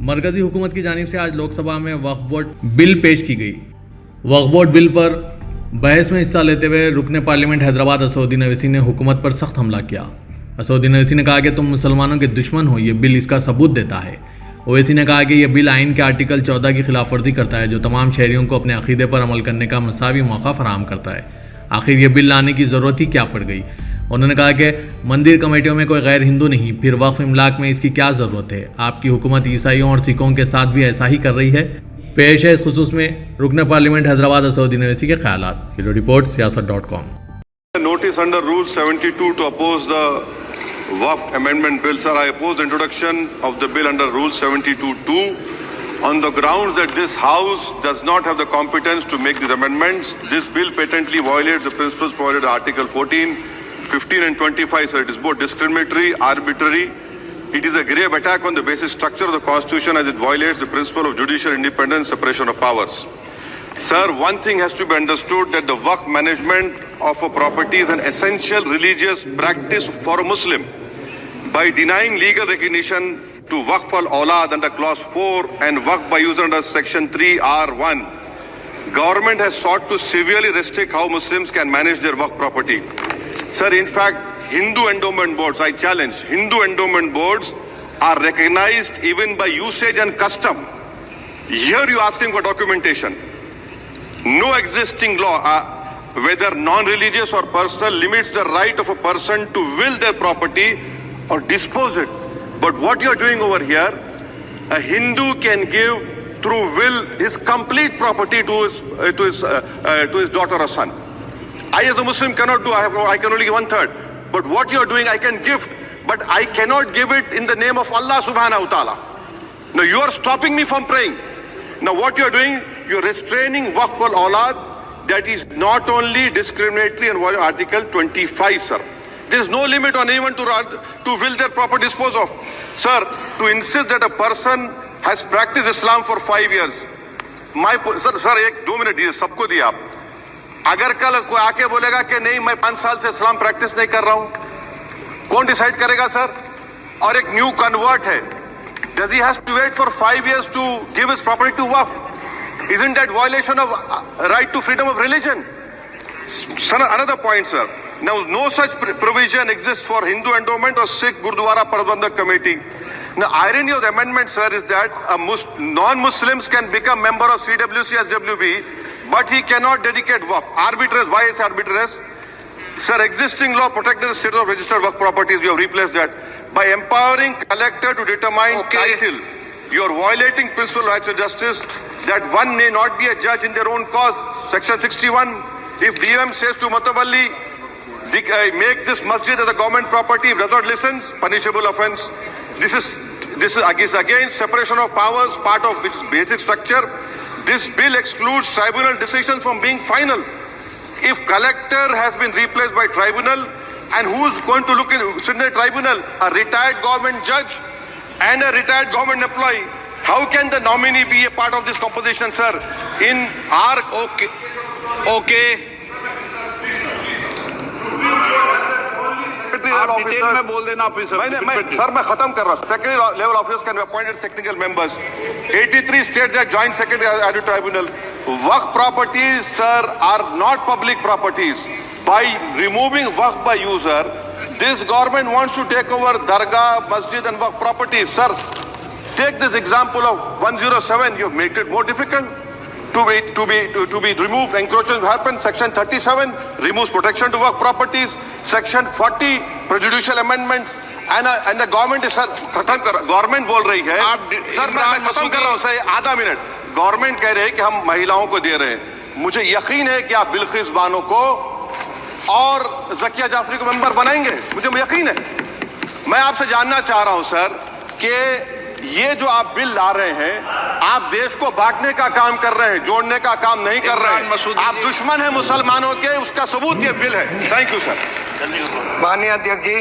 मरकजी हुकूमत की जानिब से आज लोकसभा में वक्फ बोर्ड बिल पेश की गई। वक्फ बोर्ड बिल पर बहस में हिस्सा लेते हुए रुकने पार्लियामेंट हैदराबाद असदुद्दीन ओवैसी ने हुकूमत पर सख्त हमला किया। असदुद्दीन ओवैसी ने कहा कि तुम मुसलमानों के दुश्मन हो, ये बिल इसका सबूत देता है। ओवैसी ने कहा कि यह बिल आइन के आर्टिकल 14 की खिलाफवर्जी करता है, जो तमाम शहरियों को अपने अकीदे पर अमल करने का मसावी मौका फराहम करता है। आखिर ये बिल लाने की ज़रूरत ही क्या पड़ गई। उन्होंने कहा कि मंदिर कमेटियों में कोई गैर हिंदू नहीं, फिर वक्फ इमलाक में इसकी क्या ज़रूरत है। आपकी हुकूमत ईसाइयों और सिखों के साथ भी ऐसा ही कर रही है। पेश है इस खुसूस में रुकने पार्लियामेंट हैदराबाद असदुद्दीन ओवैसी के ख्यालात। Bureau report siyaasat.com। Notice under Rule 72 to oppose the Waqf Amendment Bill. Sir, I oppose the introduction of the bill under Rule 72(2) on the grounds that this House does not have the competence to make these amendments. This bill patently violates the principles provided in Article 14, 15 and 25. Sir, it is both discriminatory, arbitrary. It is a grave attack on the basic structure of the Constitution as it violates the principle of judicial independence, separation of powers. Sir, one thing has to be understood, that the Waqf management of a property is an essential religious practice for a Muslim. By denying legal recognition to Waqf al-Awlad under Clause 4 and Waqf by user under Section 3(r)(1), government has sought to severely restrict how Muslims can manage their Waqf property. Sir, in fact, Hindu endowment boards, I challenge, Hindu endowment boards are recognized even by usage and custom. Here you are asking for documentation. No existing law, whether non-religious or personal, limits the right of a person to will their property or dispose it. But what you are doing over here, a Hindu can give through will his complete property to his daughter or son. I as a Muslim cannot do, I can only give 1/3. But what you are doing, I can gift, but I cannot give it in the name of Allah subhanahu wa ta'ala. Now you are stopping me from praying. Now what you are doing, you are restraining Waqf al-Awlad. That is not only discriminatory and violating Article 25, sir. There is no limit on anyone to will their property dispose of. Sir, to insist that a person has practiced Islam for 5 years. Sir, एक 2 minute दीजिए, सबको दिया आप। अगर कल कोई आके बोलेगा कि नहीं मैं 5 साल से इस्लाम प्रैक्टिस नहीं कर रहा हूं, कौन डिसाइड करेगा सर? और एक न्यू कन्वर्ट है, does he has to wait for 5 years to give his property to Waqf? Isn't that violation of right to freedom of religion? Sir, another point, sir. Now, no such provision exists for Hindu endowment or Sikh Gurdwara Prabandhak Committee. Now, irony of the amendment, sir, is that non-Muslims can become member of CWC, SWB, but he cannot dedicate Waqf. Arbitrary. Why is arbitrary? Sir, existing law protecting the status of registered Waqf properties, you have replaced that. By empowering collector to determine title, you are violating principal rights of justice, that one may not be a judge in their own cause. Section 61, if DM says to Matawalli, make this masjid as a government property, if does not listen, punishable offence. This is against separation of powers, part of which is basic structure. This bill excludes tribunal decisions from being final. If collector has been replaced by tribunal, and who's going to sit in the tribunal? A retired government judge and a retired government employee. How can the nominee be a part of this composition, sir? In our okay. आप detail में बोल देना officer. Sir मैं खत्म कर रहा हूँ। Second level officers can be appointed technical members. 83 states that joint secretary added tribunal. Waqf properties, sir, are not public properties. By removing Waqf by user, this government wants to take over Dargah, Masjid and Waqf properties. Sir, take this example of 107. You have made it more difficult to be removed. Encroachment happens. Section 37 removes protection to Waqf properties. Section 40 prejudicial amendments. And the government is, sir, government बोल रही है, sir मैं खत्म कर रहा हूँ sir, आधा minute. Government कह रहे हैं कि हम महिलाओं को दे रहे हैं। मुझे यकीन है कि आप बिल्किस बानो को और ज़किया जाफरी को मेंबर बनाएंगे, मुझे यकीन है। मैं आपसे जानना चाह रहा हूं सर कि ये जो आप बिल ला रहे हैं, आप देश को बांटने का काम कर रहे हैं, जोड़ने का काम नहीं कर रहे हैं। आप दुश्मन हैं मुसलमानों के, उसका सबूत ये बिल है। Thank you sir. माननीय अध्यक्ष जी।